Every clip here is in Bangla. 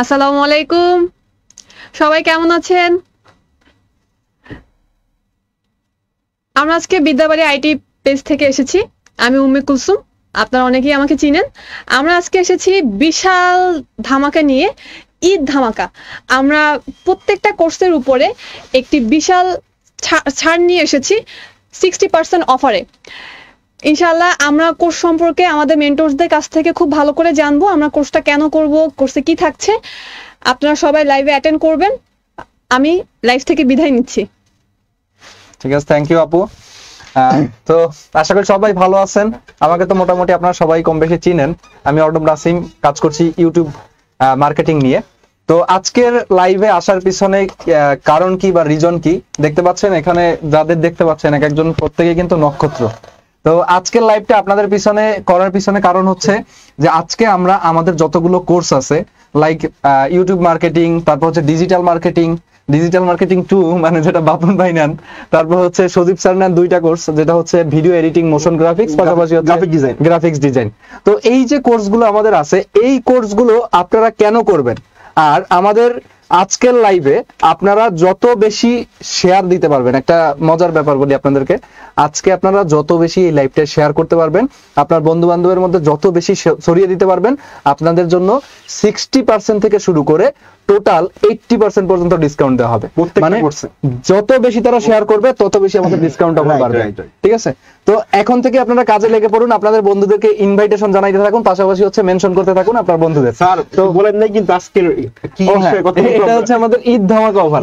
আসসালামু আলাইকুম, সবাই কেমন আছেন? আমরা আজকে বিদ্যাবাড়ি আইটি পেজ থেকে এসেছি। আমি উম্মে কুলসুম, আপনারা অনেকেই আমাকে চিনেন। আমরা আজকে এসেছি বিশাল ধামাকা নিয়ে, ঈদ ধামাকা। আমরা প্রত্যেকটা কোর্সের উপরে একটি বিশাল ছাড় নিয়ে এসেছি 60% অফারে। ইনশাআল্লাহ আমরা কোর্স সম্পর্কে আমাদের মেন্টরসদের কাছ থেকে খুব ভালো করে জানবো, আমরা কোর্সটা কেন করব, কোর্সে কি থাকছে। আপনারা সবাই লাইভে অ্যাটেন্ড করবেন। আমি লাইভ থেকে বিদায় নিচ্ছি। ঠিক আছে, থ্যাংক ইউ আপু। তো আশা করি সবাই ভালো আছেন। আমাকে তো মোটামুটি আপনারা সবাই কম বেশি চিনেন। আমি অর্ডম রাসিম, কাজ করছি ইউটিউব মার্কেটিং নিয়ে। তো আজকের লাইভে আসার পিছনে কারণ কি বা রিজন কি দেখতে পাচ্ছেন, এখানে যাদের দেখতে পাচ্ছেন এক একজন প্রত্যেকে কিন্তু নক্ষত্র। তো আজকের লাইভটা আপনাদের পিছনে করার পিছনে কারণ হচ্ছে যে আজকে আমরা আমাদের যতগুলো কোর্স আছে লাইক ইউটিউব মার্কেটিং, তারপর হচ্ছে ডিজিটাল মার্কেটিং 2 মানে যেটা বাপন ভাই নেন, তারপর হচ্ছে সজীব স্যার নেন 2টা কোর্স, যেটা হচ্ছে ভিডিও এডিটিং, মোশন গ্রাফিক্স, পাশাপাশি গ্রাফিক্স ডিজাইন। তো এই যে কোর্সগুলো আমাদের আছে, এই কোর্সগুলো আপনারা কেন করবেন? আর আমাদের আজকের লাইভে আপনারা যত বেশি শেয়ার দিতে পারবেন, একটা মজার ব্যাপার বলি আপনাদেরকে, আজকে আপনারা যত বেশি এই লাইভটা শেয়ার করতে পারবেন, আপনার বন্ধু বান্ধবের মধ্যে যত বেশি ছড়িয়ে দিতে পারবেন, আপনাদের জন্য 60% থেকে শুরু করে টোটাল 80% পর্যন্ত ডিসকাউন্ট দেওয়া হবে। মানে যত বেশি তারা শেয়ার করবে তত বেশি আমাদের ডিসকাউন্ট বাড়বে। ঠিক আছে, তো এখন থেকে আপনারা কাজে লেগে পড়ুন, আপনাদের বন্ধুদেরকে ইনভাইটেশন জানাইতে থাকুন, পাশাপাশি হচ্ছে মেনশন করতে থাকুন আপনার বন্ধুদের। স্যার তো বলেন নাই কিন্তু আজকের কি বিষয়ে কথা বলবো? এটা হচ্ছে আমাদের ঈদ ধামাকা অফার।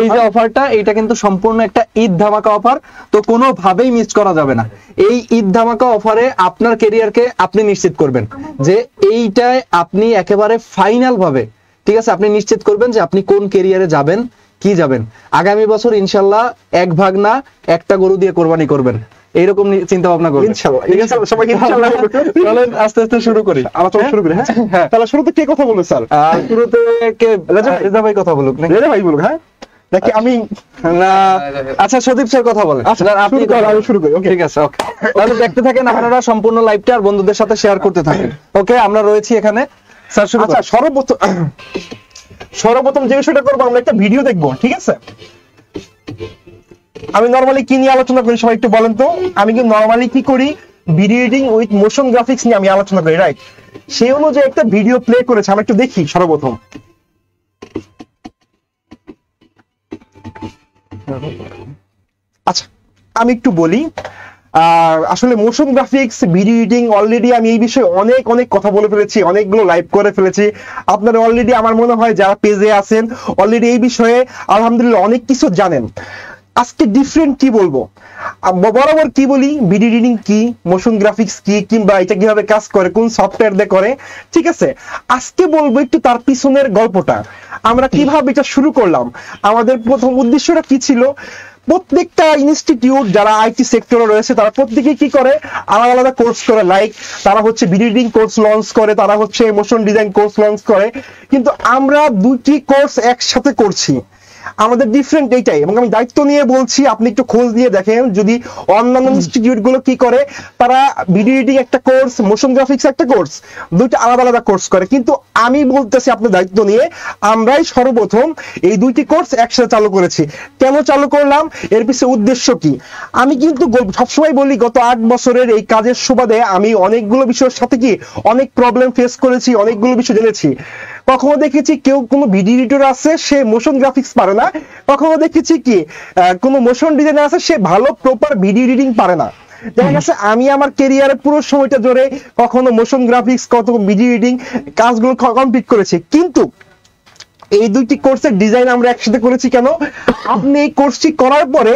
এই যে অফারটা, এটা কিন্তু সম্পূর্ণ একটা ঈদ ধামাকা অফার, তো কোনোভাবেই মিস করা যাবে না। এই ঈদ ধামাকা অফারে আপনার ক্যারিয়ারকে আপনি নিশ্চিত করবেন যে এইটায় আপনি একেবারে ফাইনাল ভাবে, ঠিক আছে, আপনি নিশ্চিত করবেন যে আপনি কোন ক্যারিয়ারে যাবেন, কি যাবেন। আগামী বছর ইনশাল্লাহ এক ভাগ না একটা গরু দিয়ে কোরবানি করবেন, এইরকম চিন্তা ভাবনা করবেন ইনশাআল্লাহ। ঠিক আছে, সবাই ইনশাআল্লাহ চলেন আস্তে আস্তে শুরু করি, আলোচনা শুরু করি। হ্যাঁ, তাহলে শুরুতে কে কথা বলবে স্যার? শুরুতে কে? রেজা ভাই কথা বলুক। রেজা ভাই বলুক। হ্যাঁ নাকি আমি? না, আচ্ছা সদীপ স্যার কথা বলেন। আচ্ছা আপনি শুরু করি। ওকে, ঠিক আছে, ওকে। তাহলে দেখতে থাকেন আপনারা সম্পূর্ণ লাইভটা, আর বন্ধুদের সাথে শেয়ার করতে থাকেন। ওকে, আমরা রয়েছি এখানে। স্যার শুরু। আচ্ছা, সর্বপ্রথম যে বিষয়টা করবো, আমরা একটা ভিডিও দেখবো। ঠিক আছে, আমি নরমালি কি নিয়ে আলোচনা করি সবাই একটু বলেন তো? আমি কি নরমালি কি করি? Video editing with motion graphics নিয়ে আমি আলোচনা করি, রাইট? সেই অনুযায়ী একটা ভিডিও প্লে করেছে, আমরা একটু দেখি সর্বপ্রথম। আচ্ছা, আমি একটু বলি। আসলে motion graphics, video editing, already আমি এই বিষয়ে অনেক কথা বলে ফেলেছি, অনেকগুলো লাইভ করে ফেলেছি। আপনারা অলরেডি আমার মনে হয় যারা পেজে আছেন অলরেডি এই বিষয়ে আলহামদুলিল্লাহ অনেক কিছু জানেন। আজকে ডিফারেন্ট কি বলবো, বরাবর কি বলি, ভিডিও এডিটিং কি, মোশন গ্রাফিক্স কি, কিংবা এটা কিভাবে কাজ করে, কোন সফটওয়্যার দিয়ে করে। ঠিক আছে, আজকে বলবো একটু তার পিছনের গল্পটা, আমরা কিভাবে এটা শুরু করলাম, আমাদের প্রথম উদ্দেশ্যটা কি ছিল। প্রত্যেকটা ইনস্টিটিউট যারা আইটি সেক্টরে রয়েছে তারা প্রত্যেকে কি করে, আলাদা আলাদা কোর্স করে। লাইক তারা হচ্ছে ভিডিও এডিটিং কোর্স লঞ্চ করে, তারা হচ্ছে মোশন ডিজাইন কোর্স লঞ্চ করে, কিন্তু আমরা দুটি কোর্স একসাথে করছি। আমাদের ডিফারেন্ট এইটাই, এবং আমি দায়িত্ব নিয়ে বলছি, আপনি একটু খোঁজ দিয়ে দেখেন যদি অন্যান্য ইনস্টিটিউট গুলো কি করে, তারা ভিডিও এডিটিং একটা কোর্স, মোশন গ্রাফিক্স একটা কোর্স, দুইটা আলাদা আলাদা কোর্স করে। কিন্তু আমি বলতেছি আপনার দায়িত্ব নিয়ে, আমরাই সর্বপ্রথম এই দুইটি কোর্স একসাথে চালু করেছি। কেন চালু করলাম, এর পিছনে উদ্দেশ্য কি? আমি কিন্তু সবসময় বলি, গত 8 বছরের এই কাজের সুবাদে আমি অনেকগুলো বিষয়ের সাথে কি অনেক প্রবলেম ফেস করেছি, অনেকগুলো বিষয় জেনেছি। কখনো দেখেছি কেউ কোনো ভিডিও এডিটর আছে, সে মোশন গ্রাফিক্স পারে না। কখনো দেখেছি কি কোনো মোশন ডিজাইনার আছে, সে ভালো প্রপার ভিডিও এডিটিং পারে না। দেখা গেছে আমি আমার ক্যারিয়ারের পুরো সময়টা ধরে কখনো মোশন গ্রাফিক্স, কত ভিডিও এডিটিং কাজগুলো কমপ্লিট করেছি, কিন্তু এই দুইটি কোর্সের ডিজাইন আমরা একসাথে করেছি কেন? আপনি এই কোর্সটি করার পরে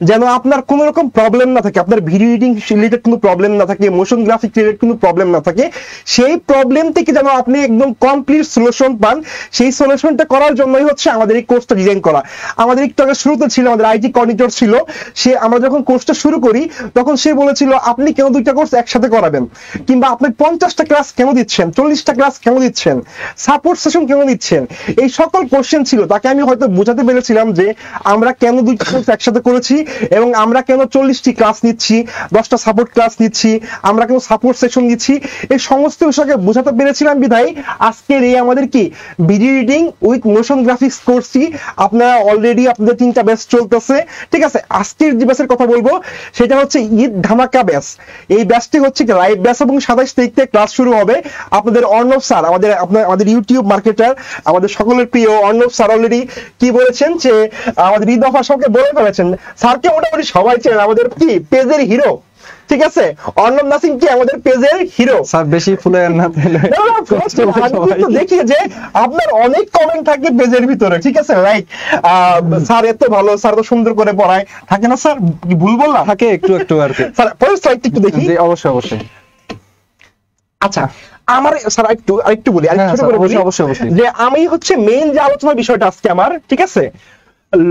যেন আপনার কোনো রকম প্রবলেম না থাকে, আপনার ভিডিও এডিটিং রিলেটেড কোনো প্রবলেম না থাকে, মোশন গ্রাফিক রিলেটেড কোনো প্রবলেম না থাকে, সেই প্রবলেম থেকে যেন আপনি একদম কমপ্লিট সলিউশন পান। সেই সলিউশনটা করার জন্যই হচ্ছে আমাদের এই কোর্সটা ডিজাইন করা। আমাদের একটু আগে শুরুতে ছিল, আমাদের আইটি কোঅর্ডিনেটর ছিল, সে আমরা যখন কোর্সটা শুরু করি তখন সে বলেছিল, আপনি কেন দুইটা কোর্স একসাথে করাবেন, কিংবা আপনি 50টা ক্লাস কেন দিচ্ছেন, 40টা ক্লাস কেন দিচ্ছেন, সাপোর্ট সেশন কেন দিচ্ছেন, এই সকল কোশ্চেন ছিল তাকে আমি হয়তো বোঝাতে পেরেছিলাম যে আমরা কেন দুইটা কোর্স একসাথে করেছি এবং আমরা কেন 40টি ক্লাস নিচ্ছি, 10টা সাপোর্ট ক্লাস নিচ্ছি, আমরা কেন সাপোর্ট সেশন নিচ্ছি, এই সমস্ত বিষয়কে বোঝাতে পেরেছিলাম বিধায় আজকের এই আমাদের কি video editing with motion graphics কোর্সটি আপনারা অলরেডি আপনাদের 3টা ব্যাচ চলতেছে। ঠিক আছে, আজকের যে ব্যাচের কথা বলবো সেটা হচ্ছে ঈদ ধামাকা ব্যাচ। এই ব্যাচটি হচ্ছে লাইভ ব্যাচ এবং 27 তারিখ থেকে ক্লাস শুরু হবে। আপনাদের অর্ণব স্যার, আমাদের ইউটিউব মার্কেটার, আমাদের সকলের প্রিয় অর্ণব স্যার অলরেডি কি বলেছেন যে আমাদের ঈদ অফার সবকে বলে ফেলেছেন। স্যারকে মোটামুটি সবাই চেনেন, আমাদের কি পেজের হিরো। ঠিক আছে, অর্ণব নাসিম কি আমাদের পেজের হিরো। স্যার বেশি ফুলেন না তো দেখি যে আপনার অনেক কমেন্ট থাকে পেজের ভিতরে। ঠিক আছে, লাইক স্যার এত ভালো, স্যার তো সুন্দর করে পড়ায়, থাকে না স্যার? কি ভুল বললাম? থাকে একটু একটু আর কি। স্যার পরের স্লাইডটা একটু দেখি। অবশ্যই অবশ্যই। আচ্ছা, আমার স্যার আরেকটু বলি, অবশ্যই যে আমি হচ্ছে মেইন যে আলোচনার বিষয়টা আজকে আমার, ঠিক আছে,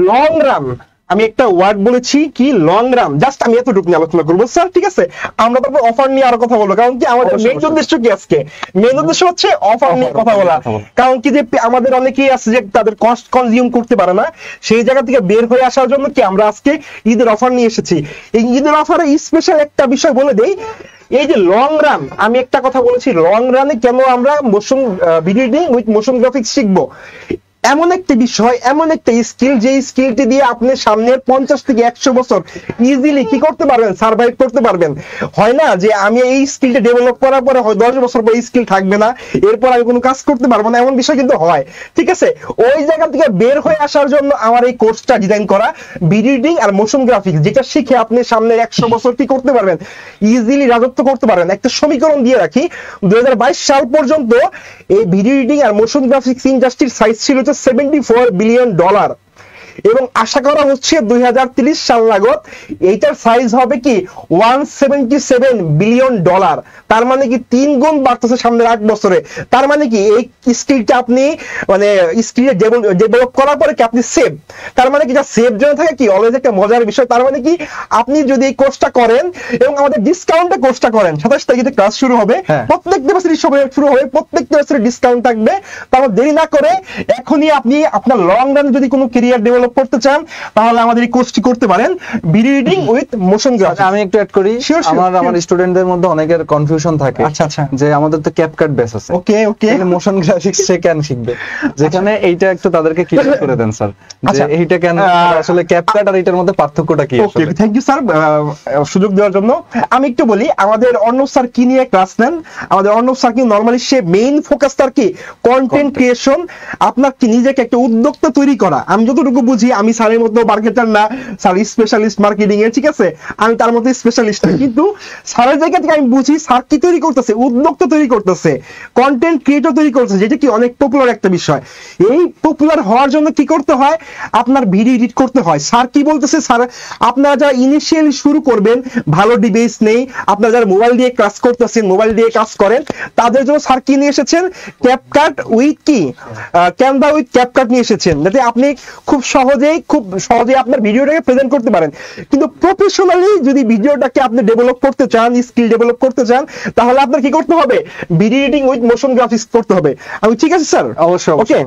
লং রান। আমি একটা ওয়ার্ড বলেছি কি লং রান, জাস্ট আমি এতটুকু নিয়ে আলোচনা করবো স্যার। ঠিক আছে, আমরা তারপর অফার নিয়ে আরো কথা বলবো, কারণ কি আমাদের মেইন উদ্দেশ্য কি আজকে, মেইন উদ্দেশ্য হচ্ছে অফার নিয়ে কথা বলা। কারণ কি যে আমাদের অনেকেই আছে যে তাদের কস্ট কনজিউম করতে পারে না, সেই জায়গা থেকে বের হয়ে আসার জন্য কি আমরা আজকে ঈদের অফার নিয়ে এসেছি। এই ঈদের অফারে স্পেশাল একটা বিষয় বলে দেই, এই যে লং রান, আমি একটা কথা বলেছি, লং রানে কেন আমরা motion video editing with motion graphics শিখবো। এমন একটা বিষয়, এমন একটা স্কিল, যে স্কিলটি দিয়ে আপনি সামনের 50 থেকে 100 বছর ইজিলি কি করতে পারবেন, সার্ভাইভ করতে পারবেন। হয় না যে আমি এই স্কিলটা ডেভেলপ করার পরে হয় 10 বছর পর এই স্কিল থাকবে না, এরপর আমি কোনো কাজ করতে পারবো না, এমন বিষয় কিন্তু হয়। ঠিক আছে, ওই জায়গা থেকে বের হয়ে আসার জন্য আমার এই কোর্সটা ডিজাইন করা, ভিডিও এডিটিং আর মোশন গ্রাফিক্স, যেটা শিখে আপনি সামনের 100 বছর কি করতে পারবেন, ইজিলি রাজত্ব করতে পারবেন। একটা সমীকরণ দিয়ে রাখি, 2022 সাল পর্যন্ত এই ভিডিও এডিটিং আর মোশন গ্রাফিক্স ইন্ডাস্ট্রির সাইজ ছিল $74 বিলিয়ন, এবং আশা করা হচ্ছে 2030 সাল নাগাদ এইটার সাইজ হবে কি $177 বিলিয়ন। তার মানে কি 3 গুণ বাড়তেছে সামনের 8 বছরে। তার মানে কি এই স্কিলটা আপনি মানে স্কিলটা ডেভেলপ করার পরে কি আপনি সেভ, তার মানে কি যা সেভ জন্য থাকে কি অলওয়েজ একটা মজার বিষয়। তার মানে কি আপনি যদি এই কোর্সটা করেন এবং আমাদের ডিসকাউন্টে কোর্সটা করেন, 27 তারিখে ক্লাস শুরু হবে, প্রত্যেকটা বছরই শুরু হবে, প্রত্যেকটা বছরে ডিসকাউন্ট থাকবে। তারপর দেরি না করে এখনই আপনি আপনার লং রানে যদি কোনো ক্যারিয়ার ডেভেলপ করতে চান তাহলে আমাদের এই কোর্সটি করতে পারেন, video editing with motion graphics. আমি একটু অ্যাড করি, আমার স্টুডেন্টদের মধ্যে অনেকের কনফিউশন থাকে। আচ্ছা আচ্ছা, যে আমাদের তো ক্যাপকাট বেস আছে, ওকে ওকে, মোশন গ্রাফিক্স সে কেন শিখবে, যেখানে এইটা একটু তাদেরকে ক্লিয়ার করে দেন স্যার, যে এইটা কেন আসলে ক্যাপকাট আর এটার মধ্যে পার্থক্যটা কি। ওকে, থ্যাংক ইউ স্যার সুযোগ দেওয়ার জন্য। আমি একটু বলি আমাদের অর্ণব স্যার কি নিয়ে ক্লাস নেন। আমাদের অর্ণব স্যার কি নরমালি সে মেইন ফোকাস তার কি কন্টেন্ট ক্রিয়েশন, আপনার কি নিজেকে একটা উদ্যোক্তা তৈরি করা। আমি যতটুকু বুঝি, আমি স্যারের মতো মার্কেটার না, স্যার স্পেশালিস্ট মার্কেটিং এর, ঠিক আছে, আমি তার মতো স্পেশালিস্ট না, কিন্তু স্যারের জায়গা থেকে আমি বুঝি স্যার কি তৈরি করতেছে, উদ্যোক্তা তৈরি করতেছে, কন্টেন্ট ক্রিয়েটর তৈরি করতেছে, যেটা কি অনেক পপুলার একটা বিষয়। এই পপুলার হওয়ার জন্য কি করতে হয়, আপনার ভিডিও এডিট করতে হয়। স্যার কি বলতেছে, স্যার আপনারা যারা ইনিশিয়ালি শুরু করবেন, ভালো ডিভাইস নেই, আপনারা যারা মোবাইল দিয়ে ক্লাস করতেছেন, মোবাইল দিয়ে কাজ করেন, তাদের জন্য স্যার কি নিয়ে এসেছেন, ক্যাপকাট উইথ কি ক্যানভা উইথ ক্যাপকাট নিয়ে এসেছেন, যাতে আপনি খুব সহজেই আপনার ভিডিওটাকে প্রেজেন্ট করতে পারেন। কিন্তু প্রফেশনালি যদি ভিডিওটাকে আপনি ডেভেলপ করতে চান, স্কিল ডেভেলপ করতে চান, তাহলে আপনার কি করতে হবে, video editing with motion graphics করতে হবে। আমি ঠিক আছে স্যার? অবশ্যই। ওকে,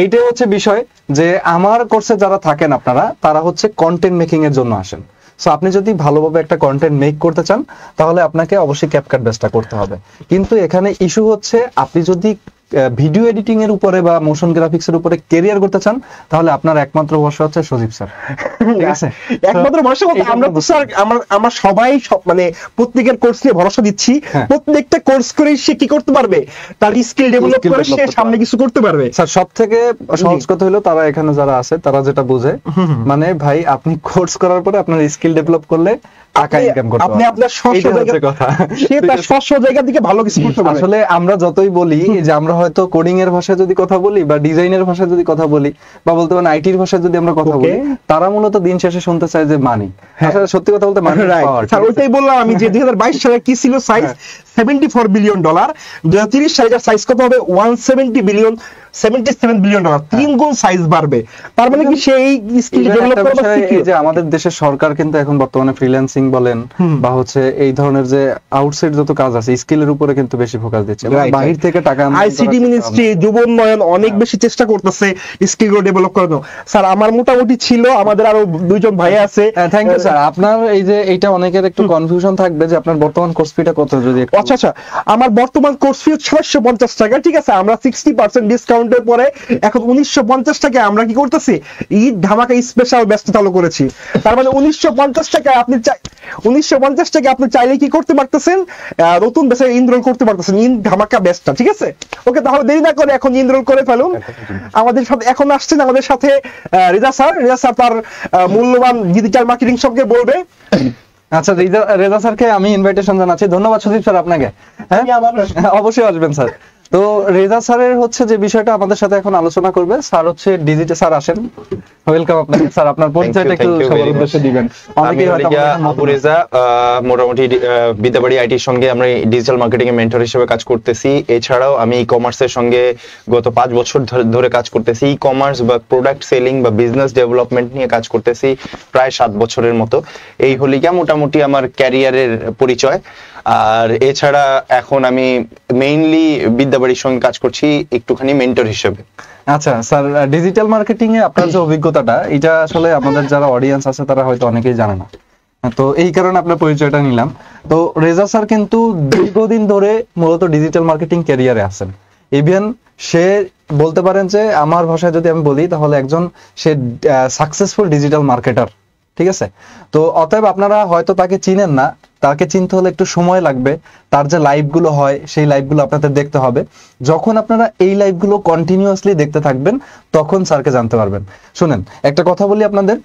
এইটাই হচ্ছে বিষয়, যে আমার কোর্সে যারা থাকেন আপনারা, তারা হচ্ছে কন্টেন্ট মেকিং এর জন্য আসেন। সো আপনি যদি ভালোভাবে একটা কন্টেন্ট মেক করতে চান তাহলে আপনাকে অবশ্যই ক্যাপকাট বেসটা করতে হবে। কিন্তু এখানে ইস্যু হচ্ছে, আপনি যদি ভিডিও এডিটিং এর উপরে বা মোশন গ্রাফিক্স এর উপরে ক্যারিয়ার করতে চান, তাহলে আপনার একমাত্র ভরসা হচ্ছে সজীব স্যার। ঠিক আছে, একমাত্র ভরসা বলতে আমরা তো স্যার আমরা সবাই মানে প্রত্যেকের কোর্স নিয়ে ভরসা দিচ্ছি। প্রত্যেকটা কোর্স করে সে কি করতে পারবে, তার স্কিল ডেভেলপ করে সে সামনে কিছু করতে পারবে। স্যার সবথেকে সহজ কথা হলো, তারা এখানে যারা আছে তারা যেটা বুঝে, মানে ভাই আপনি কোর্স করার পরে আপনার স্কিল ডেভেলপ করলে টাকা ইনকাম করতে আপনি আপনার স্বচ্ছ জায়গা থেকে ভালো কিছু করতে পারবেন। আসলে আমরা যতই বলি যে আমরা হয়তো কোডিং এর ভাষায় যদি কথা বলি বা ডিজাইনের ভাষায় যদি কথা বলি বা বলতে পারেন আইটির ভাষায় যদি আমরা কথা বলি, তারা মূলত দিন শেষে শুনতে চায় যে মানি। আসলে সত্যি কথা বলতে মানি পাওয়ার। স্যার ওইটাই বললাম আমি, যে 2022 সালে কি ছিল সাইজ $74 বিলিয়ন, 2030 সালে সাইজ কত হবে $170 বিলিয়ন। $77 বিলিয়ন, 3 গুণ সাইজ বাড়বে। তার মানে কি সেই স্কিল Even ডেভেলপ একটা করা বিষয়, এই যে আমাদের দেশের সরকার কিন্তু এখন বর্তমানে ফ্রিল্যান্সিং বলেন বা হচ্ছে এই ধরনের যে আউটসাইড যত কাজ আছে স্কিলের উপরে কিন্তু বেশি ফোকাস দিচ্ছে, বাহির থেকে টাকা আইসিটি মিনিস্ট্রি, যুব উন্নয়ন অনেক বেশি চেষ্টা করতেছে স্কিল ডেভেলপ করানো। স্যার আমার মোটামুটি ছিল, আমাদের আরো 2জন ভাই আছে। Thank you sir. আপনার এই যে এইটা অনেকের একটু কনফিউশন থাকবে যে আপনার বর্তমান কোর্স ফিটা কত, যদি আচ্ছা আচ্ছা, আমার বর্তমান কোর্স ফি 650 টাকা, ঠিক আছে। আমরা 60% ডিসকাউন্টের পরে এখন 1950 টাকায় আমরা কি করতেছি, ঈদ ধামাকা স্পেশাল ব্যাচ চালু করেছি। তার মানে 1950 টাকায় আপনি 1950 টাকা আপনি চাইলে কি করতে পারতেছেন, নতুন ব্যাচে এনরোল করতে পারতেছেন, ঈদ ধামাকা ব্যাচটা, ঠিক আছে। ওকে, তাহলে দেরি না করে এখন এনরোল করে ফেলুন। আমাদের সাথে এখন আসছেন আমাদের সাথে রেজা স্যার। রেজা স্যার তার মূল্যবান ডিজিটাল মার্কেটিং সম্পর্কে বলবে। আচ্ছা, রেজা স্যারকে আমি ইনভাইটেশন জানাচ্ছি। ধন্যবাদ সুদীপ স্যার আপনাকে। হ্যাঁ, অবশ্যই আসবেন স্যার। তো রেজা স্যারের হচ্ছে যে বিষয়টা আমাদের সাথে এখন আলোচনা করবে, স্যার হচ্ছে ডিজিটাল। স্যার আসেন, ওয়েলকাম আপনাকে। স্যার আপনার পরিচয়টা একটু সবার উদ্দেশ্যে দিবেন। আমি আবু রেজা, মোটামুটি বিদ্যাবাড়ি আইটির সঙ্গে আমরা ডিজিটাল মার্কেটিং এর মেন্টর হিসেবে কাজ করতেছি। এছাড়াও আমি ই কমার্সের সঙ্গে গত 5 বছর ধরে কাজ করতেছি। ই কমার্স বা প্রোডাক্ট সেলিং বা বিজনেস ডেভেলপমেন্ট নিয়ে কাজ করতেছি প্রায় 7 বছরের মতো। এই হলি গিয়া মোটামুটি আমার ক্যারিয়ারের পরিচয়। আর এছাড়া এখন আমি মেইনলি বিদ্যাবাড়ির সঙ্গে কাজ করছি একটুখানি মেন্টর হিসেবে। আচ্ছা স্যার, ডিজিটাল মার্কেটিং এ আপনার যে অভিজ্ঞতাটা, এটা আসলে আমাদের যারা অডিয়েন্স আছে তারা হয়তো অনেকেই জানে না, তো এই কারণে আপনার পরিচয়টা নিলাম। তো রেজা স্যার কিন্তু দীর্ঘদিন ধরে মূলত ডিজিটাল মার্কেটিং ক্যারিয়ারে আছেন। ইভেন সে বলতে পারেন যে, আমার ভাষায় যদি আমি বলি তাহলে একজন সে সাকসেসফুল ডিজিটাল মার্কেটার, ঠিক আছে। তো অতএব আপনারা হয়তো তাকে চিনেন না, তাকে চিনতে হলে একটু সময় লাগবে। তার যে লাইভগুলো হয় সেই লাইভগুলো আপনাদের দেখতে হবে। যখন আপনারা এই লাইভগুলো কন্টিনিউয়াসলি দেখতে থাকবেন তখন স্যারকে জানতে পারবেন। শুনেন, একটা কথা বলি আপনাদের,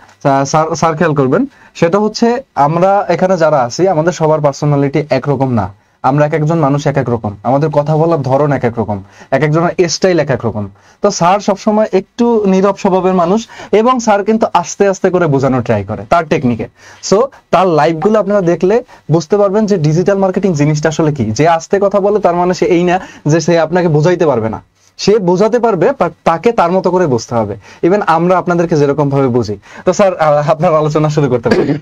স্যার খেয়াল করবেন, সেটা হচ্ছে আমরা এখানে যারা আছি আমাদের সবার পার্সোনালিটি একরকম না। আমরা এক একজন মানুষ এক এক রকম, আমাদের কথা বলার ধরন এক এক রকম, এক একজনের স্টাইল এক এক রকম। তো স্যার সবসময় একটু নীরব স্বভাবের মানুষ এবং স্যার কিন্তু আস্তে আস্তে করে বোঝানোর ট্রাই করে তার টেকনিকে। সো তার লাইভগুলো আপনারা দেখলে বুঝতে পারবেন যে ডিজিটাল মার্কেটিং জিনিসটা আসলে কি। যে আস্তে কথা বলে তার মানে সে এই না যে সে আপনাকে বোঝাইতে পারবে না, সে বোঝাতে পারবে, বাট তাকে তার মতো করে বুঝতে হবে। ইভেন আমরা আপনাদেরকে যেরকম ভাবে বুঝি। তো স্যার আপনার আলোচনা শুরু করতে পারি।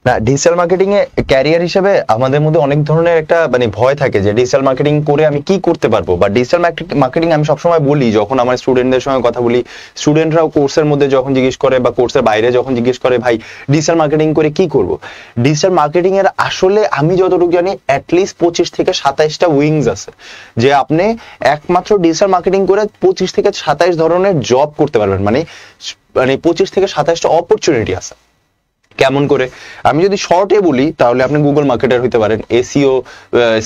না, ডিজিটাল মার্কেটিং এ ক্যারিয়ার হিসেবে আমাদের মধ্যে অনেক ধরনের একটা ভয় থাকে যে ডিজিটাল মার্কেটিং করে আমি কি করতে পারবো। বা ডিজিটাল মার্কেটিং আমি সবসময় বলি, যখন আমার স্টুডেন্টদের সঙ্গে কথা বলি, স্টুডেন্টরাও কোর্সের মধ্যে যখন জিজ্ঞেস করে বা কোর্সের বাইরে যখন জিজ্ঞেস করে, ভাই ডিজিটাল মার্কেটিং করে কি করব। ডিজিটাল মার্কেটিং এর আসলে আমি যতটুকু জানি অ্যাটলিস্ট 25 থেকে 27টা উইংস আছে, যে আপনি একমাত্র ডিজিটাল মার্কেটিং করে 25 থেকে 27 ধরনের জব করতে পারবেন। মানে 25 থেকে 27টা অপরচুনিটি আছে। কেমন করে? আমি যদি শর্টে বলি তাহলে আপনি গুগল মার্কেটার হইতে পারেন, এসইও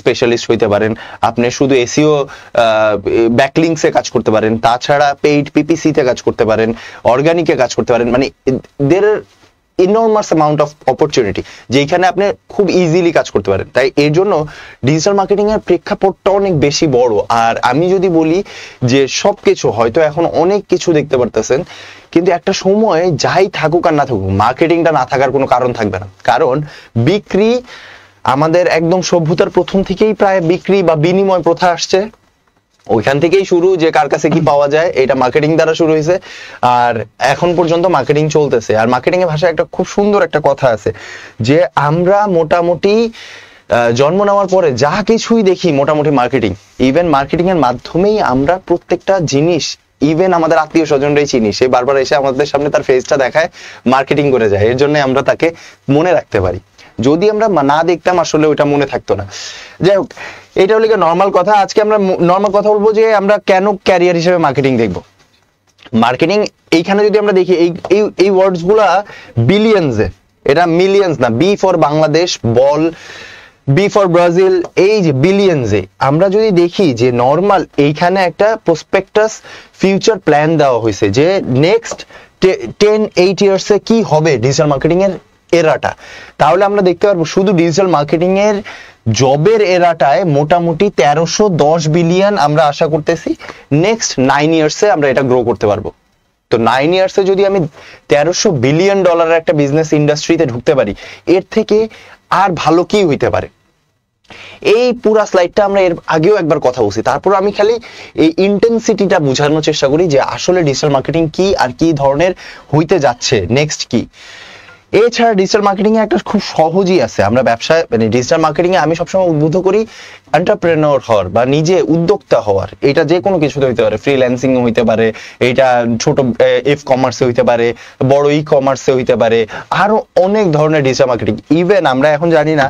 স্পেশালিস্ট হইতে পারেন, আপনি শুধু এসইও ব্যাকলিংসে কাজ করতে পারেন, তাছাড়া পেইড পিপিসি তে কাজ করতে পারেন, অর্গানিকে কাজ করতে পারেন। মানে দের ইনর্মাস অ্যামাউন্ট অফ অপরচুনিটি যেখানে আপনি খুব ইজিলি কাজ করতে পারেন। তাই এর জন্য ডিজিটাল মার্কেটিং এর প্রেক্ষাপটটা অনেক বেশি বড়। আর আমি যদি বলি যে সবকিছু হয়তো এখন অনেক কিছু দেখতে পারতেছেন, কিন্তু একটা সময় যাই থাকুক আর না থাকুক মার্কেটিংটা না থাকার কোনো কারণ থাকবে না। কারণ বিক্রি আমাদের একদম সভ্যতার প্রথম থেকেই প্রায় বিক্রি বা বিনিময় প্রথা আসছে, ওইখান থেকেই শুরু, যে কার কাছে কি পাওয়া যায় এটা মার্কেটিং দ্বারা শুরু হয়েছে। আর এখন পর্যন্ত মার্কেটিং চলতেছে। আর মার্কেটিং এর ভাষায় একটা খুব সুন্দর একটা কথা আছে যে আমরা মোটামুটি জন্ম নেওয়ার পরে যা কিছুই দেখি মোটামুটি মার্কেটিং। ইভেন মার্কেটিং এর মাধ্যমেই আমরা প্রত্যেকটা জিনিস, ইভেন আমাদের আত্মীয় স্বজনরাই চিনি, সে বারবার এসে আমাদের সামনে তার ফেসটা দেখায়, মার্কেটিং করে যায়। এর জন্য আমরা তাকে মনে রাখতে পারি। যদি আমরা না দেখতাম আসলে ওইটা মনে থাকতো না। যাই হোক, এটা হলো নর্মাল কথা। আজকে আমরা নর্মাল কথা বলবো যে আমরা কেন ক্যারিয়ার হিসেবে মার্কেটিং দেখবো। মার্কেটিং এইখানে যদি আমরা দেখি এই ওয়ার্ডস গুলা বিলিয়ন্সে, এটা মিলিয়ন্স না। B for Bangladesh, ball, B for Brazil, এই যে বিলিয়ন্সে আমরা যদি দেখি যে নর্মাল এইখানে একটা প্রসপেক্টাস ফিউচার প্ল্যান দেওয়া হয়েছে যে নেক্সট 10-8 ইয়ার্সে কি হবে ডিজিটাল মার্কেটিং এর এরাটা, তাহলে আমরা দেখতে পারবো শুধু ডিজিটাল মার্কেটিং এর জবের এরাটায় মোটামুটি 1310 বিলিয়ন আমরা আশা করতেছি নেক্সট 9 ইয়ার্সে আমরা এটা গ্রো করতে পারবো। তো 9 ইয়ার্সে যদি আমি $1300 বিলিয়ন একটা বিজনেস ইন্ডাস্ট্রিতে ঢুকতে পারি, এর থেকে আর ভালো কি হইতে পারে। এই পুরো স্লাইডটা আমরা এর আগেও একবার কথা বলছি, তারপর আমি খালি এই ইন্টেন্সিটিটা বোঝানোর চেষ্টা করি যে আসলে ডিজিটাল মার্কেটিং কি আর কি ধরনের হইতে যাচ্ছে, নেক্সট কি। এছাড়া ডিজিটাল মার্কেটিং এ একটা খুব সহজই আছে, আমরা ব্যবসায় মানে ডিজিটাল মার্কেটিং এ আমি সবসময় উদ্বুদ্ধ করি এন্টারপ্রেনর হওয়ার বা নিজে উদ্যোক্তা হওয়ার। এটা যে কোনো কিছুতে হইতে পারে, ফ্রিল্যান্সিং হইতে পারে, এটা ছোট এফ কমার্সে হইতে পারে, বড় ই কমার্সে হইতে পারে, আরো অনেক ধরনের ডিজিটাল মার্কেটিং। ইভেন আমরা এখন জানি না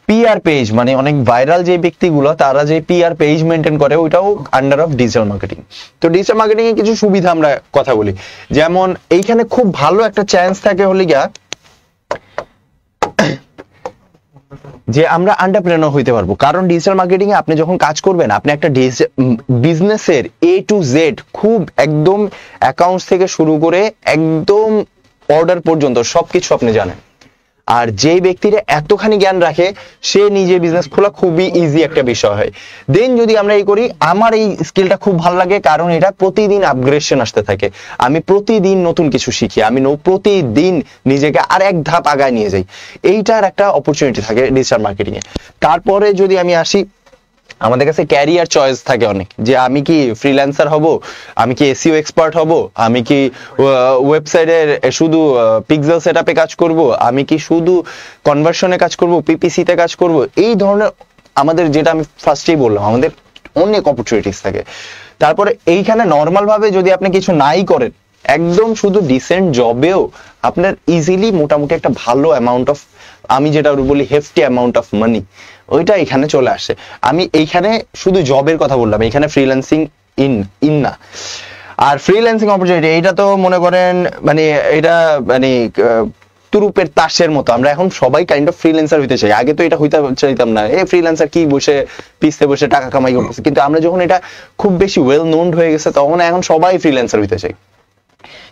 পিআর পেজ মানে অনেক ভাইরাল যে ব্যক্তিগুলো তারা যে পিআর পেজ মেনটেন করে ওইটাও আন্ডার অফ ডিজিটাল মার্কেটিং। তো ডিজিটাল মার্কেটিং এর কিছু সুবিধা আমরা কথা বলি, যেমন এইখানে খুব ভালো একটা চান্স থাকে হলে গিয়া যে আমরা এন্টারপ্রেনার হইতে পারবো, কারণ ডিজিটাল মার্কেটিং এ আপনি যখন কাজ করবেন আপনি একটা বিজনেসের এ টু জেড খুব একদম অ্যাকাউন্টস থেকে শুরু করে একদম অর্ডার পর্যন্ত সবকিছু আপনি জানেন। আর যে ব্যক্তিরা এতখানি জ্ঞান রাখে সে নিজে বিজনেস খোলা খুবই ইজি একটা বিষয় হয়। দেন যদি আমরা এই করি, আমার এই স্কিলটা খুব ভালো লাগে কারণ এটা প্রতিদিন আপগ্রেডেশন আসতে থাকে, আমি প্রতিদিন নতুন কিছু শিখি, আমি প্রতিদিন নিজেকে আর এক ধাপ আগায় নিয়ে যাই, এইটার একটা অপরচুনিটি থাকে ডিজিটাল মার্কেটিং এ। তারপরে যদি আমি আসি, আমাদের কাছে ক্যারিয়ার চয়েস থাকে অনেক, যে আমি কি ফ্রিল্যান্সার হব, আমি কি এসইও এক্সপার্ট হব, আমি কি ওয়েবসাইটের শুধু পিক্সেল সেটআপে কাজ করব, আমি কি শুধু কনভার্সনে কাজ করব, পিপিসি তে কাজ করব, এই ধরনের আমাদের যেটা আমি ফার্স্টেই বললাম আমাদের অনেক অপরচুনিটিস থাকে। তারপরে এইখানে নর্মাল ভাবে যদি আপনি কিছু নাই করেন, একদম শুধু ডিসেন্ট জবেও আপনার ইজিলি মোটামুটি একটা ভালো অ্যামাউন্ট অফ, আমি যেটা বলি হেফটি অ্যামাউন্ট অফ মানি, ওইটা এখানে চলে আসে। আমি এইখানে শুধু জবের কথা বললাম, এখানে ফ্রিল্যান্সিং ইন না। আর ফ্রিল্যান্সিং অপরচুনিটি এইটা তো মনে করেন মানে এটা মানে তুরুপের তাসের মতো, আমরা এখন সবাই কাইন্ড অফ ফ্রিল্যান্সার হইতে চাই। আগে তো এটা হইতে চাইতাম না, এই ফ্রিল্যান্সার কি বসে পিছতে বসে টাকা কামাই করতেছে, কিন্তু আমরা যখন এটা খুব বেশি ওয়েল নোন হয়ে গেছে তখন এখন সবাই ফ্রিল্যান্সার হইতে চাই।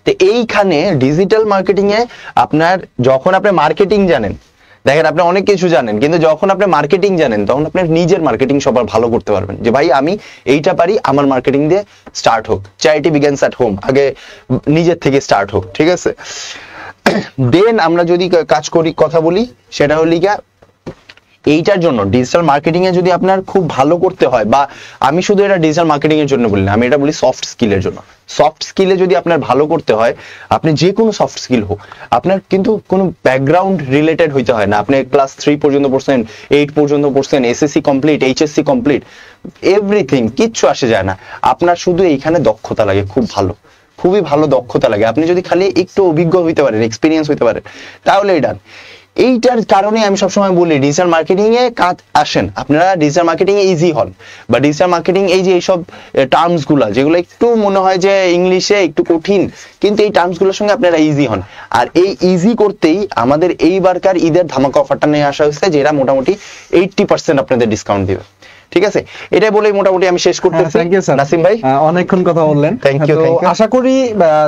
তো এইখানে ডিজিটাল মার্কেটিং এ আপনার যখন আপনি মার্কেটিং জানেন, দেখেন আপনি অনেক কিছু জানেন, কিন্তু যখন আপনি মার্কেটিং জানেন তখন আপনি নিজের মার্কেটিং সবার ভালো করতে পারবেন, যে ভাই আমি এইটা পারি, আমার মার্কেটিং দিয়ে স্টার্ট হোক, চ্যারিটি বিগিনস অ্যাট হোম, আগে নিজের থেকে স্টার্ট হোক, ঠিক আছে। দেন আমরা যদি কাজ করি কথা বলি, সেটা হলো গিয়া এইটার জন্য ডিজিটাল মার্কেটিং এ যদি আপনার খুব ভালো করতে হয়, বা আমি শুধু এটা ডিজিটাল মার্কেটিং এর জন্য বলি না, আমি এটা বলি সফট স্কিলের জন্য। সফট স্কিলে যদি আপনার ভালো করতে হয়, আপনি যে কোনো সফট স্কিল হোক, আপনার কিন্তু কোনো ব্যাকগ্রাউন্ড রিলেটেড হইতে হয় না, আপনি ক্লাস 3 পর্যন্ত পড়ছেন, 8 পর্যন্ত পড়ছেন, SSC complete, HSC complete, everything কিচ্ছু আসে যায় না, আপনার শুধু এইখানে দক্ষতা লাগে, খুব ভালো, খুবই ভালো দক্ষতা লাগে। আপনি যদি খালি একটু অভিজ্ঞ হইতে পারেন, এক্সপিরিয়েন্স হইতে পারেন, তাহলে এটা এইটার কারণে আমি সবসময় বলি ডিজিটাল মার্কেটিং এ কাজ আসেন, আপনারা ডিজিটাল মার্কেটিং এ ইজি হন, বা ডিজিটাল মার্কেটিং এই যে এইসব টার্মস গুলা যেগুলো একটু মনে হয় যে ইংলিশে একটু কঠিন, কিন্তু এই টার্মস গুলোর সঙ্গে আপনারা ইজি হন। আর এই ইজি করতেই আমাদের এইবারকার ঈদের ধামাকা অফারটা নিয়ে আসা হয়েছে, যেটা মোটামুটি 80% আপনাদের ডিসকাউন্ট দিবে, ঠিক আছে। এটাই বলেই মোটামুটি আমি শেষ করতেছি। থ্যাংক ইউ স্যার, নাসিম ভাই অনেকক্ষণ কথা বললেন, থ্যাংক ইউ। আশা করি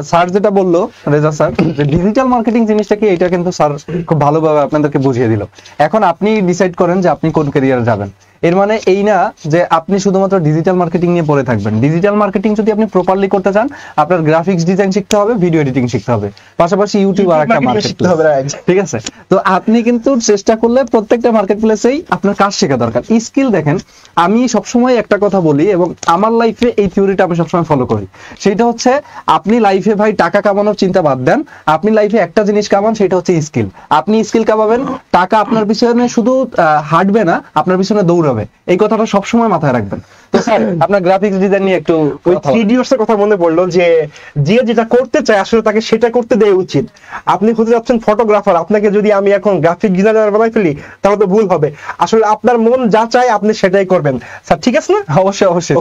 স্যার যেটা বললো রেজা স্যার, যে ডিজিটাল মার্কেটিং জিনিসটা কি, এটা কিন্তু স্যার খুব ভালোভাবে আপনাদেরকে বুঝিয়ে দিল। এখন আপনি ডিসাইড করেন যে আপনি কোন ক্যারিয়ারে যাবেন। এর মানে এই না যে আপনি শুধুমাত্র ডিজিটাল মার্কেটিং নিয়ে পড়ে থাকবেন। ডিজিটাল মার্কেটিং যদি আপনি প্রপারলি করতে চান, আপনার গ্রাফিক্স ডিজাইন শিখতে হবে, ভিডিও এডিটিং শিখতে হবে, পাশাপাশি ইউটিউব আর একটা মার্কেট শিখতে হবে, ঠিক আছে। তো আপনি কিন্তু চেষ্টা করলে প্রত্যেকটা মার্কেট প্লেসেই আপনার কাজ শেখা দরকার। স্কিল দেখেন, আমি সবসময় একটা কথা বলি এবং আমার লাইফে এই থিওরিটা আমি সবসময় ফলো করি, সেটা হচ্ছে আপনি লাইফে ভাই টাকা কামানোর চিন্তা বাদ দেন, আপনি লাইফে একটা জিনিস কামান, সেটা হচ্ছে স্কিল। আপনি স্কিল কামাবেন, টাকা আপনার পিছনে শুধু হাঁটবে না, আপনার পিছনে দৌড়াবে, এই কথাটা সবসময় মাথায় রাখবেন। তো স্যার আপনার গ্রাফিক্স ডিজাইন নিয়ে একটু ওই 3D এর কথা মনে পড়লো, যে যে যেটা করতে চায় আসলে তাকে সেটা করতে দেওয়া উচিত। আপনি হতে যাচ্ছেন ফটোগ্রাফার, আপনাকে যদি আমি এখন গ্রাফিক ডিজাইনার বানাই ফেলি তাহলে তো ভুল হবে। আসলে আপনার মন যা চায় আপনি সেটাই করবেন, স্যার ঠিক আছে না? অবশ্যই অবশ্যই।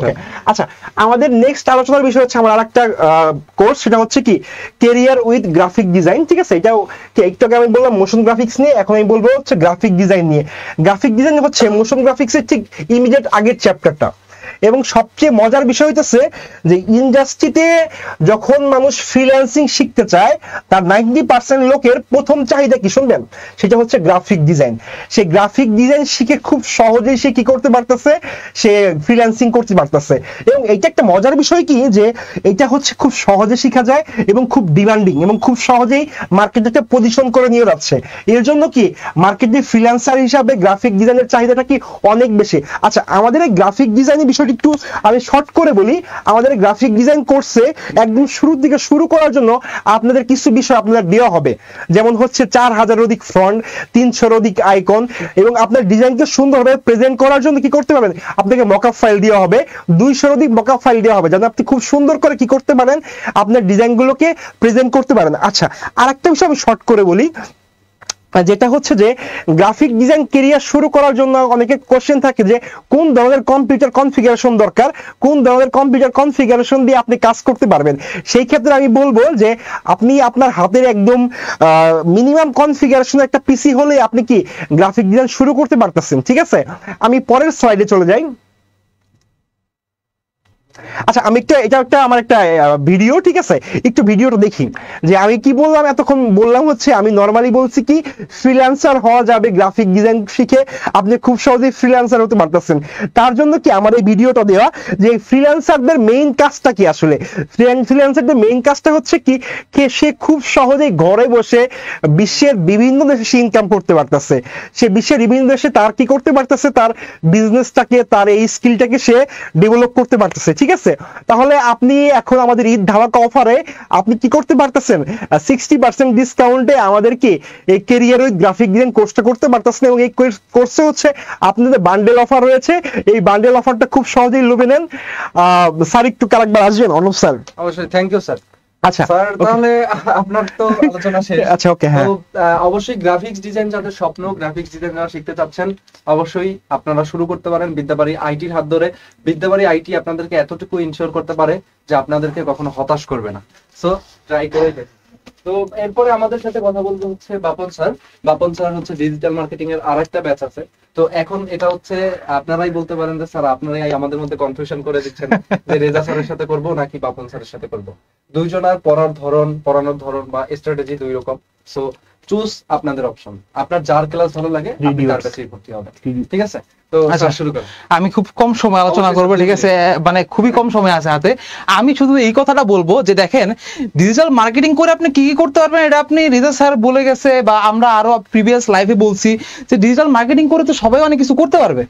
আচ্ছা, আমাদের নেক্সট আলোচনার বিষয় হচ্ছে আমার আরেকটা কোর্স, সেটা হচ্ছে কি ক্যারিয়ার উইথ গ্রাফিক ডিজাইন, ঠিক আছে। এটাও একটু আগে আমি বললাম মোশন গ্রাফিক্স নিয়ে, এখন আমি বলবো হচ্ছে গ্রাফিক ডিজাইন নিয়ে। গ্রাফিক ডিজাইন হচ্ছে মোশন গ্রাফিক্সের ঠিক ইমিডিয়েট আগের চ্যাপ্টারটা। এবং সবচেয়ে মজার বিষয় হইতেছে যে ইন্ডাস্ট্রিতে যখন মানুষ ফ্রিল্যান্সিং শিখতে চায় তার 90% লোকের প্রথম চাহিদা কি শুনবেন, সেটা হচ্ছে গ্রাফিক ডিজাইন। সে গ্রাফিক ডিজাইন শিখে খুব সহজেই সে কি করতে পারতেছে, সে ফ্রিল্যান্সিং করতে পারতেছে। এবং এটা একটা মজার বিষয় কি যে এটা হচ্ছে খুব সহজে শেখা যায় এবং খুব ডিমান্ডিং এবং খুব সহজেই মার্কেটে পজিশন করে নিয়ে যাচ্ছে। এর জন্য কি মার্কেটে ফ্রিল্যান্সার হিসাবে গ্রাফিক ডিজাইনের চাহিদাটা কি অনেক বেশি। আচ্ছা, আমাদের এই গ্রাফিক ডিজাইনের বিষয়টি একটু আমি শর্ট করে বলি। আমাদের গ্রাফিক ডিজাইন কোর্সে একদম শুরুর দিকে শুরু করার জন্য আপনাদের কিছু বিষয় আপনাদের দেওয়া হবে, যেমন হচ্ছে 4000 অধিক ফন্ট, 300 অধিক আইকন, এবং আপনার ডিজাইনকে সুন্দরভাবে প্রেজেন্ট করার জন্য কি করতে পারবেন, আপনাকে মকআপ ফাইল দেওয়া হবে, 200 অধিক মকআপ ফাইল দেওয়া হবে, যেন আপনি খুব সুন্দর করে কি করতে পারেন, আপনার ডিজাইনগুলোকে প্রেজেন্ট করতে পারেন। আচ্ছা, আরেকটা বিষয় আমি শর্ট করে বলি, যেটা হচ্ছে যে গ্রাফিক ডিজাইন ক্যারিয়ার শুরু করার জন্য অনেকে কোশ্চেন থাকে যে কোন ধরনের কম্পিউটার কনফিগারেশন দরকার, কোন ধরনের কম্পিউটার কনফিগারেশন দিয়ে আপনি কাজ করতে পারবেন। সেই ক্ষেত্রে আমি বলবো যে আপনি আপনার হাতের একদম মিনিমাম কনফিগারেশনের একটা পিসি হলে আপনি কি গ্রাফিক ডিজাইন শুরু করতে পারতেছেন। ঠিক আছে, আমি পরের স্লাইডে চলে যাই। আচ্ছা, আমি এটা একটা আমার একটা ভিডিও, ঠিক আছে, একটু ভিডিওটা দেখি যে আমি কি বললাম এতক্ষণ। বললাম হচ্ছে আমি নরমালি বলছি কি ফ্রিল্যান্সার হওয়া যাবে গ্রাফিক ডিজাইন শিখে, আপনি খুব সহজেই ফ্রিল্যান্সার হতে পারতেছেন। তার জন্য কি আমার এই ভিডিওটা দেওয়া যে ফ্রিল্যান্সারদের মেইন কাজটা কি, আসলে ফ্রিল্যান্সারদের মেইন কাজটা হচ্ছে কি সে খুব সহজেই ঘরে বসে বিশ্বের বিভিন্ন দেশে সে ইনকাম করতে পারতেছে। সে বিশ্বের বিভিন্ন দেশে তার কি করতে পারতেছে, তার বিজনেসটাকে, তার এই স্কিলটাকে সে ডেভেলপ করতে পারতেছে। ঠিক আছে, তাহলে আপনি এখন আমাদের ঈদ ধামাকা অফারে আপনি কি করতে পারতেছেন, 60% ডিসকাউন্টে আমাদের কি এই ক্যারিয়ার উইথ গ্রাফিক ডিজাইন কোর্সটা করতে পারতেছেন। এবং এই কোর্সে হচ্ছে আপনাদের বান্ডেল অফার রয়েছে, এই বান্ডেল অফারটা খুব সহজেই লুবে নেন। স্যার একটু কারেক্টবার আসবেন, অনুপ স্যার। অবশ্যই, থ্যাংক ইউ স্যার। আচ্ছা স্যার, তাহলে আপনার তো আলোচনা শেষ। আচ্ছা, ওকে, হ্যাঁ। তো অবশ্যই গ্রাফিক্স ডিজাইন যাদের স্বপ্ন, গ্রাফিক্স ডিজাইন যারা শিখতে চাচ্ছেন, অবশ্যই আপনারা শুরু করতে পারেন বিদ্যাবাড়ি আইটির হাত ধরে। বিদ্যাবাড়ি আইটি আপনাদেরকে এতটুকু ইনশিওর করতে পারে যে আপনাদেরকে কখনো হতাশ করবে না। সো ট্রাই করে দেখুন। তো এরপরে আমাদের সাথে কথা বলতে হচ্ছে বাপন স্যার। বাপন স্যার হচ্ছে ডিজিটাল মার্কেটিং এর আরেকটা ব্যাচ আছে। তো এখন এটা হচ্ছে আপনারাই বলতে পারেন যে স্যার আপনারাই আমাদের মধ্যে কনফিউশন করে দিচ্ছেন যে রেজা স্যারের সাথে করব নাকি বাপন স্যারের সাথে করব। দুইজনের পড়ানোর ধরন বা স্ট্র্যাটেজি দুই রকম। সো চুজ আপনাদের অপশন, আপনার যার ক্লাস ভালো লাগে আপনি তার কাছেই ভর্তি হবেন। ঠিক আছে, তো শুরু করুন। আমি খুব কম সময় আলোচনা করব, ঠিক আছে, মানে খুবই কম সময় আছে হাতে। আমি শুধু এই কথাটা বলবো যে দেখেন, ডিজিটাল মার্কেটিং করে আপনি কি কি করতে পারবেন এটা আপনি রেজা স্যার বলে গেছে, বা আমরা আরো প্রিভিয়াস লাইভে বলছি যে ডিজিটাল মার্কেটিং করে তো সবাই অনেক কিছু করতে পারবে।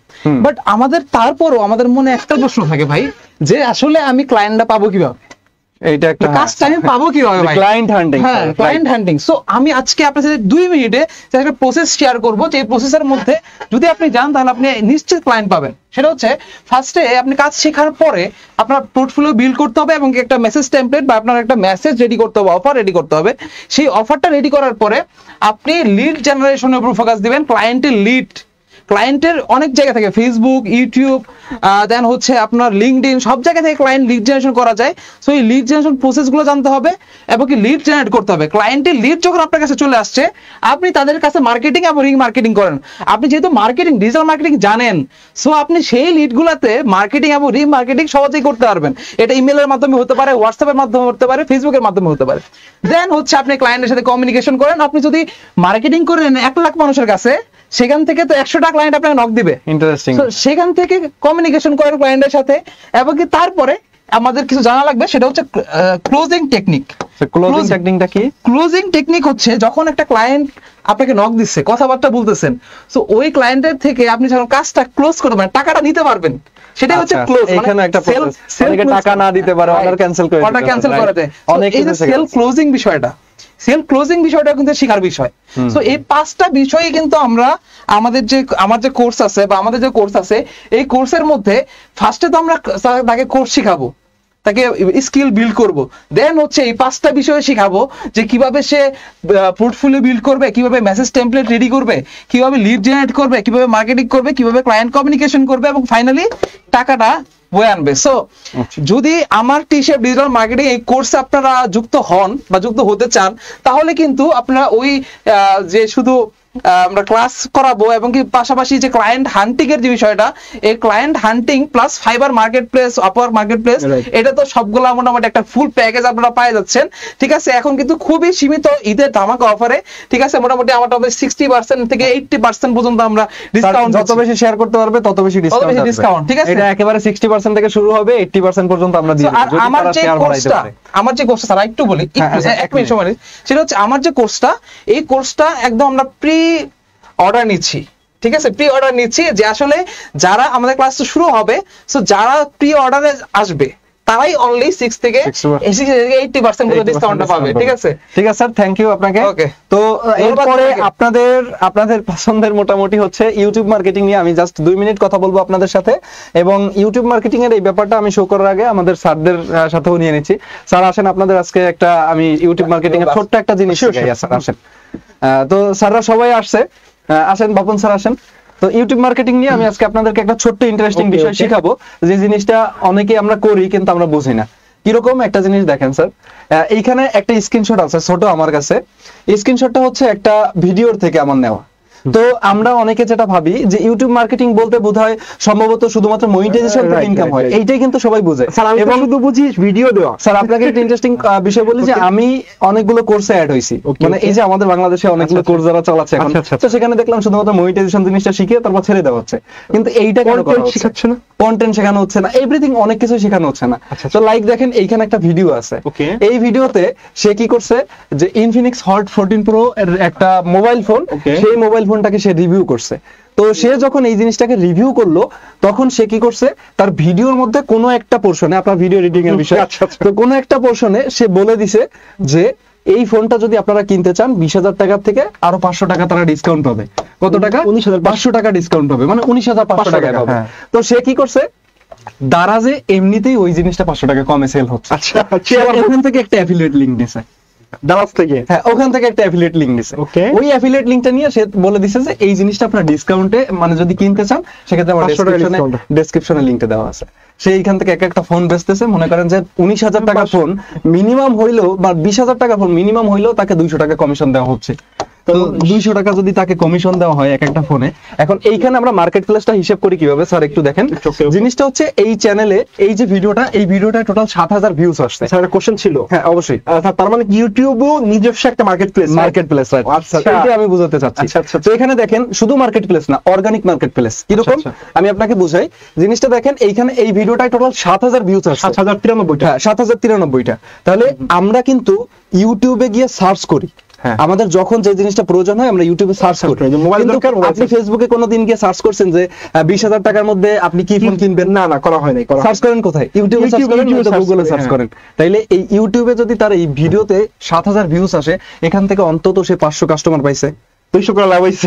বাট আমাদের তারপরও আমাদের মনে একটা প্রশ্ন থাকে ভাই, যে আসলে আমি ক্লায়েন্টটা পাবো কিভাবে, এইটা একটা কাজটা আমি পাবো কিভাবে ভাই, ক্লায়েন্ট হান্টিং। হ্যাঁ, ক্লায়েন্ট হান্টিং। সো আমি আজকে আপনার সাথে 2 মিনিটে একটা প্রসেস শেয়ার করব, যে এই প্রসেসের মধ্যে যদি আপনি যান তাহলে আপনি নিশ্চিত ক্লায়েন্ট পাবেন। সেটা হচ্ছে ফার্স্টে আপনি কাজ শেখার পরে আপনার পোর্টফোলিও বিল্ড করতে হবে এবং একটা মেসেজ টেমপ্লেট বা আপনার একটা মেসেজ রেডি করতে হবে, অফার রেডি করতে হবে। সেই অফারটা রেডি করার পরে আপনি লিড জেনারেশনের উপর ফোকাস দিবেন। ক্লায়েন্টের অনেক জায়গা থেকে, ফেসবুক, ইউটিউব, দেন হচ্ছে আপনার লিঙ্কডইন, সব জায়গা থেকে ক্লায়েন্ট লিড জেনারেশন করা যায়। সো এই লিড জেনারেশন প্রসেসগুলো জানতে হবে এবং কি লিড জেনারেট করতে হবে। ক্লায়েন্টের লিড যখন আপনার কাছে চলে আসছে, আপনি তাদের কাছে মার্কেটিং এবং রিমার্কেটিং করেন। আপনি যেহেতু মার্কেটিং, ডিজিটাল মার্কেটিং জানেন, সো আপনি সেই লিডগুলোতে মার্কেটিং এবং রিমার্কেটিং সহজেই করতে পারবেন। এটা ইমেলের মাধ্যমে হতে পারে, হোয়াটসঅ্যাপের মাধ্যমে হতে পারে, ফেসবুকের মাধ্যমে হতে পারে। দেন হচ্ছে আপনি ক্লায়েন্টের সাথে কমিউনিকেশন করেন। আপনি যদি মার্কেটিং করেন 1 লাখ মানুষের কাছে, সেখান থেকে তো 100টা ক্লায়েন্ট আপনাকে নক দিবে। ইন্টারেস্টিং। সেখান থেকে কমিউনিকেশন করেন ক্লায়েন্টের সাথে, এবং কি তারপরে আমাদের কিছু জানা লাগবে, সেটা হচ্ছে ক্লোজিং টেকনিক। ক্লোজিং টেকনিকটা কি? ক্লোজিং টেকনিক হচ্ছে যখন একটা ক্লায়েন্ট আপনাকে নক দিচ্ছে, কথাবার্তা বলতেছেন, সো ওই ক্লায়েন্টের থেকে আপনি যখন কাজটা ক্লোজ করতে পারবেন, টাকাটা নিতে পারবেন, সেটাই হচ্ছে ক্লোজ। এখানে একটা প্রসেস, অনেকে টাকা না দিতে পারে, অর্ডার ক্যান্সেল করে দেয়, অর্ডার ক্যান্সেল করে দেয়। অনেক কিছু সেলফ ক্লোজিং বিষয়টা, সেলফ ক্লোজিং বিষয়টা কিন্তু শেখার বিষয়। সো এই 5টা বিষয়ে কিন্তু আমার যে কোর্স আছে বা আমাদের যে কোর্স আছে, এই কোর্সের মধ্যে ফার্স্টে তো আমরা তাকে কোর্স শিখাবো, তাকে স্কিল বিল্ড করব। দেন হচ্ছে এই 5টা বিষয়ে শিখাবো যে কিভাবে সে পোর্টফোলিও বিল্ড করবে, কিভাবে মেসেজ টেমপ্লেট রেডি করবে, কিভাবে লিড জেনারেট করবে, কিভাবে মার্কেটিং করবে, কিভাবে ক্লায়েন্ট কমিউনিকেশন করবে, এবং ফাইনালি টাকাটা বয়ে আনবে। সো যদি আমার টি-শেপ ডিজিটাল মার্কেটিং এই কোর্সে আপনারা যুক্ত হন বা যুক্ত হতে চান, তাহলে কিন্তু আপনারা ওই যে শুধু আমরা ক্লাস করাবো এবং কি পাশাপাশি যে ক্লায়েন্ট হান্টিং এর যে বিষয়টা, এই ক্লায়েন্ট হান্টিং plus fibre market place, Upwork market place, এটা তো সবগুলা মোটামুটি একটা ফুল প্যাকেজ আপনারা পেয়ে যাচ্ছেন। ঠিক আছে, এখন কিন্তু খুবই সীমিত ঈদের ধামাকা অফারে, ঠিক আছে, মোটামুটি আমার 60% থেকে 80% পর্যন্ত আমরা ডিসকাউন্ট, যত বেশি শেয়ার করতে পারবে তত বেশি ডিসকাউন্ট। ঠিক আছে, এটা একেবারে 60% থেকে শুরু হবে, 80% পর্যন্ত আমরা দিয়ে দেব আর যদি আমার তারা যে শেয়ার বাড়াইতে কোর্সটা, পারে। আমার যে কোর্সটা স্যার একটু বলি, এক মিনিট সময় নিন। সেটা হচ্ছে আমার যে কোর্সটা, এই কোর্সটা একদম আমরা প্রি অর্ডার নিচ্ছি। ঠিক আছে, প্রি অর্ডার নিচ্ছি, যে আসলে যারা আমাদের ক্লাস শুরু হবে, সো যারা প্রি অর্ডারে আসবে তারাই অনলি 6 থেকে 80% পর্যন্ত ডিসকাউন্ট পাবে। ঠিক আছে, ঠিক আছে স্যার, থ্যাংক ইউ আপনাকে। ওকে, তো এরপরে আপনাদের পছন্দের মোটামুটি হচ্ছে ইউটিউব মার্কেটিং নিয়ে আমি জাস্ট 2 মিনিট কথা বলবো আপনাদের সাথে। এবং ইউটিউব মার্কেটিং এর এই ব্যাপারটা আমি শো করার আগে আমাদের স্যারদের সাথেও নিয়ে নিচ্ছি। স্যার আসেন, আপনাদের আজকে একটা আমি ইউটিউব মার্কেটিং এর ছোট্ট একটা জিনিস শিখাই। স্যার আসেন। তো স্যাররা সবাই আসছে, আসেন বাপন স্যার আসেন। তো ইউটিউব মার্কেটিং নিয়ে আমি আজকে আপনাদেরকে একটা ছোট্ট ইন্টারেস্টিং বিষয় শিখাবো, যে জিনিসটা অনেকেই আমরা করি কিন্তু আমরা বুঝি না। কিরকম একটা জিনিস দেখেন স্যার, এইখানে একটা স্ক্রিনশট আছে ছোট আমার কাছে। স্ক্রিনশটটা হচ্ছে একটা ভিডিওর থেকে আমার নেওয়া। তো আমরা অনেকে যেটা ভাবি যে ইউটিউব মার্কেটিং বলতে বোধহয় সম্ভবত শুধুমাত্র মনিটাইজেশন থেকে ইনকাম হয়, এইটাই কিন্তু সবাই বুঝে। এবং শুধু বুঝি ভিডিও দেওয়া। স্যার আপনাকে একটা ইন্টারেস্টিং বিষয় বলি যে আমি অনেকগুলো কোর্সে অ্যাড হইছি, মানে এই যে আমাদের বাংলাদেশে অনেকগুলো কোর্স যারা চালাচ্ছে এখন, তো সেখানে দেখলাম শুধুমাত্র মনিটাইজেশন জিনিসটা শিখিয়ে তারপর ছেড়ে দেওয়া হচ্ছে। কিন্তু এইটা কেন করা হচ্ছে না? কন্টেন্ট শেখানো হচ্ছে না, এভরিথিং অনেক কিছু শেখানো হচ্ছে না। তো লাইক দেখেন এইখানে একটা ভিডিও আছে, এই ভিডিওতে সে কি করছে যে ইনফিনিক্স হট 14 প্রো এর একটা মোবাইল ফোন, সেই মোবাইল ফোনটাকে সে রিভিউ করছে। তো সে যখন এই জিনিসটাকে রিভিউ করলো তখন সে কি করছে, তার ভিডিওর মধ্যে কোনো একটা পোরশনে, আপনার ভিডিও এডিটিং এর বিষয়, তো কোনো একটা পোরশনে সে বলে দিছে যে এই ফোনটা যদি আপনারা কিনতে চান 20,000 টাকা থেকে আরো 500 টাকা তারা ডিসকাউন্ট পাবে। কত টাকা? 19,500 টাকা ডিসকাউন্ট পাবে, মানে 19,500 টাকা পাবে। তো সে কি করছে, দারাজে এমনিতেই ওই জিনিসটা 500 টাকা কমে সেল হচ্ছে। আচ্ছা, ওখান থেকে একটা অ্যাফিলিয়েট লিংক দিছে, দারাজ থেকে, হ্যাঁ ওখান থেকে একটা অ্যাফিলিয়েট লিংক দিছে। ওই অ্যাফিলিয়েট লিংকটা নিয়ে সে বলে দিছে যে এই জিনিসটা আপনারা ডিসকাউন্টে, মানে যদি কিনতে চান সেক্ষেত্রে আমার ডেসক্রিপশনে লিংকটা দেওয়া আছে। সে এইখান থেকে একটা ফোন বেচতেছে, মনে করেন যে 19,000 টাকা ফোন মিনিমাম হইলেও বা 20,000 টাকা ফোন মিনিমাম হইলেও তাকে 200 টাকা কমিশন দেওয়া হচ্ছে। তো 200 টাকা যদি তাকে কমিশন দেওয়া হয় এক একটা ফোনে, এখন এইখানে আমরা মার্কেট প্লেসটা হিসাব করি কিভাবে স্যার একটু দেখেন। জিনিসটা হচ্ছে এই চ্যানেলে এই যে ভিডিওটা, এই ভিডিওটা টোটাল 7,000 ভিউজ আসছে। স্যার একটা কোশ্চেন ছিল। হ্যাঁ অবশ্যই, তার মানে ইউটিউবও নিজস্ব একটা মার্কেট প্লেস। আচ্ছা, এটা আমি বোঝাতে চাচ্ছি। তো এখানে দেখেন শুধু মার্কেট প্লেস না, অর্গানিক মার্কেট প্লেস। কিরকম আমি আপনাকে বুঝাই, জিনিসটা দেখেন এইখানে এই ভিডিওটায় টোটাল 7,000 ভিউজ আসছে, 7,093টা। হ্যাঁ 7,093টা। তাহলে আমরা কিন্তু ইউটিউবে গিয়ে সার্চ করি, আমাদের যখন যে জিনিসটা প্রয়োজন হয় আমরা ইউটিউবে সার্চ করি। আপনি ফেসবুকে কোনোদিন গিয়ে সার্চ করছেন যে 20,000 টাকার মধ্যে আপনি কি ফোন কিনবেন? না না, করা হয় নাই। সার্চ করেন কোথায়? ইউটিউবে সার্চ করেন, গুগলে সার্চ করেন। তাইলে এই ইউটিউবে যদি তার এই ভিডিওতে 7,000 ভিউজ আসে, এখান থেকে অন্তত সে 500 কাস্টমার পাইছে। 200 করে লাভ হইছে,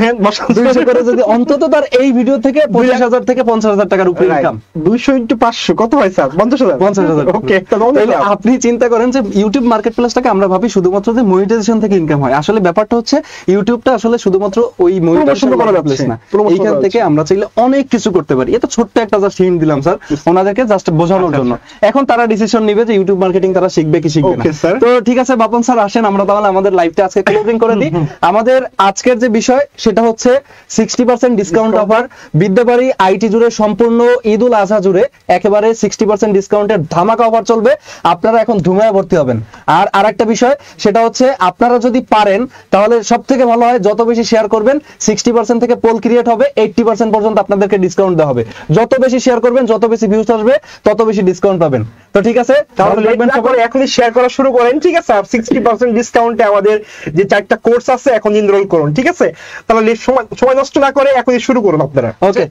200 করে যদি অন্তত তার এই ভিডিও থেকে 50,000 থেকে 50,000 টাকার উপরে ইনকাম। 200 × 500 কত হয় স্যার? 50,000। ওকে, তাহলে আপনি চিন্তা করেন যে ইউটিউব মার্কেট প্লেসটাকে আমরা ভাবি শুধুমাত্র যে মনিটাইজেশন থেকে ইনকাম হয়, আসলে ব্যাপারটা হচ্ছে ইউটিউবটা আসলে শুধুমাত্র ওই মনিটাইজেশন করা প্লেস না, এইখান থেকে আমরা চাইলে অনেক কিছু করতে পারি। এটা ছোট্ট একটা জাস্ট হিন্ট দিলাম স্যার ওনাদেরকে, জাস্ট বোঝানোর জন্য। এখন তারা ডিসিশন নেবে যে ইউটিউব মার্কেটিং তারা শিখবে কি শিখবে না। তো ঠিক আছে বাপন স্যার, আসেন আমরা তাহলে আমাদের লাইভটা আজকে ক্লোজিং করে দিই। আমাদের আজকের যে বিষয় সেটা হচ্ছে 60% ডিসকাউন্ট অফার বিদ্যাবাড়ি আইটি জুড়ে, সম্পূর্ণ ঈদ উল আজহা জুড়ে একেবারে 60% ডিসকাউন্টের ধামাকা অফার চলবে। আপনারা এখন ধুমায় ভর্তি হবেন। আর আরেকটা বিষয় সেটা হচ্ছে আপনারা যদি পারেন তাহলে সব থেকে ভালো হয় যত বেশি শেয়ার করবেন, 60% থেকে পোল ক্রিয়েট হবে, 80% পর্যন্ত আপনাদেরকে ডিসকাউন্ট দেওয়া হবে। যত বেশি শেয়ার করবেন, যত বেশি ভিউজ আসবে, তত বেশি ডিসকাউন্ট পাবেন। তো ঠিক আছে, তাহলে এখনই শেয়ার করা শুরু করেন। ঠিক আছে, 60% ডিসকাউন্টে আমাদের যে 4টা কোর্স আছে এখন এনরোল করুন। ঠিক আছে, তাহলে সময় নষ্ট না করে এখনই শুরু করুন আপনারা। ওকে,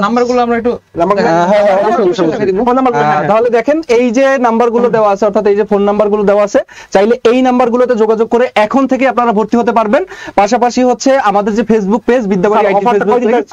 নাম্বারগুলো আমরা একটু তাহলে দেখেন এই যে নাম্বারগুলো দেওয়া আছে, অর্থাৎ এই যে ফোন নাম্বারগুলো দেওয়া আছে, চাইলে এই নাম্বারগুলোতে যোগাযোগ করে এখন থেকে আপনারা ভর্তি হতে পারবেন। পাশাপাশি হচ্ছে আমাদের যে Facebook page Bidyabari IT Facebook page,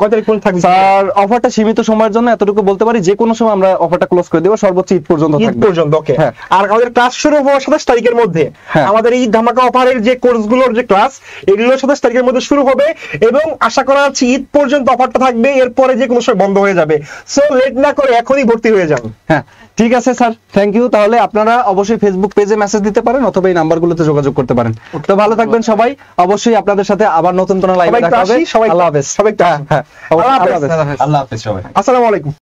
sir অফারটা সীমিত সময়ের জন্য, এতটুকু বলতে পারি যে কোনো সময় আমরা অফারটা ক্লোজ করে দেব, সর্বোচ্চ ঈদ পর্যন্ত থাকবে। ওকে, আর আমাদের ক্লাস শুরু হওয়ার 27 তারিখের মধ্যে আমাদের এই ধামাকা অফারের যে কোর্সগুলোর যে ক্লাস, এগুলো 27 তারিখের মধ্যে শুরু হবে এবং আশা করা যাচ্ছে ঈদ পর্যন্ত অফারটা থাকবে, এরপরে যে কোনো সময় বন্ধ হয়ে যাবে। সো লেট না করে এখনই ভর্তি হয়ে যান। হ্যাঁ ঠিক আছে স্যার, থ্যাংক ইউ। তাহলে আপনারা অবশ্যই ফেসবুক পেজে মেসেজ দিতে দিতে পারেন অথবা এই নাম্বারগুলোতে যোগাযোগ করতে পারেন। তো ভালো থাকবেন সবাই, অবশ্যই আপনাদের সাথে আবার নতুন কোনো লাইভে দেখা হবে। সবাই আল্লাহ হাফেজ। সবাই হ্যাঁ, আল্লাহ হাফেজ। আল্লাহ হাফেজ সবাই। আল্লাহ হাফেজ সবাই। আসসালামু আলাইকুম।